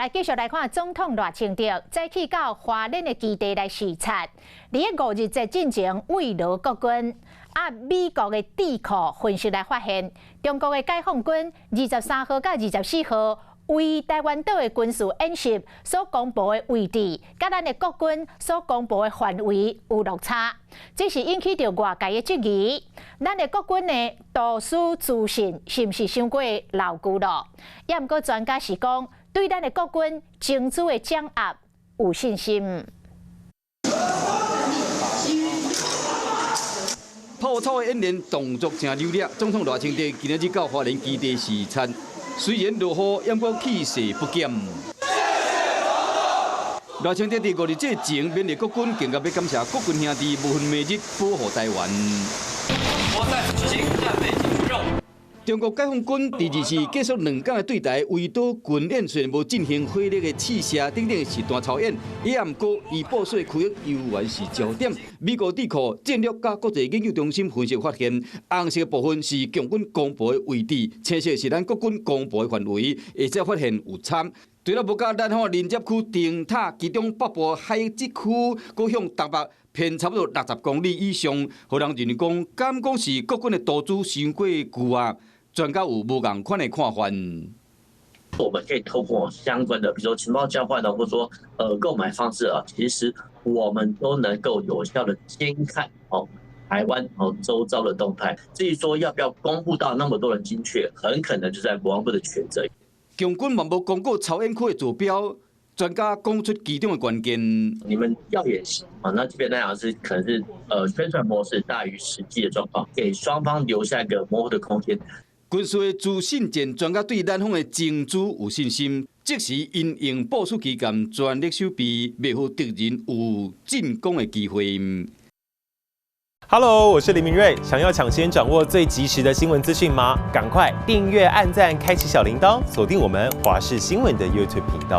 来继续来看总统赖清德再去到花莲的基地来视察。伫个5日节进前慰劳国军。美国的智库分析来发现，中国的解放军23号到24号为台湾岛的军事演习所公布的位置，甲咱的国军所公布的范围有落差，这是引起着外界的质疑。咱的国军的部署自信是毋是伤过牢固咯？也毋过专家是讲，对咱的国军争取的掌握有信心。炮操的演练动作真流利，总统赖清德今日到花莲基地视察，虽然落雨，也过气势不减。赖清德伫5日节前勉励国军，更加要感谢国军兄弟无分每日保护台湾。我在此执行战备紧急任务。中国解放军第2次继续2天的对台围岛军演，虽然无进行火力的试射，等等是大操演，也毋过以部署的区域犹原是焦点。美国智库战略甲国际研究中心分析发现，红色的部分是共军公布的位置，青色是咱国军公布的范围，而且发现有差。除了无甲南方连接区定塔，其中北部海积区搁向东北偏差不多60公里以上，互人认为讲，敢讲是国军的投资伤过久啊？专家有无共款的看法？我们可以透过相关的，比如说情报交换或者说购买方式啊，其实我们都能够有效的监看台湾周遭的动态。至于说要不要公布到那么多人精确，很可能就在国防部的权责。共军嘛无公告操演区的坐标，专家讲出其中的关键。你们要演习那这边那样是可能是宣传模式大于实际的状况，给双方留下一个模糊的空间。军事的自信战专家对咱方的争取有信心，即时因应部署期间全力守备，未互敌人有进攻的机会。Hello， 我是林明瑞。想要抢先掌握最及时的新闻资讯吗？赶快订阅、按赞、开启小铃铛，锁定我们华视新闻的 YouTube 频道。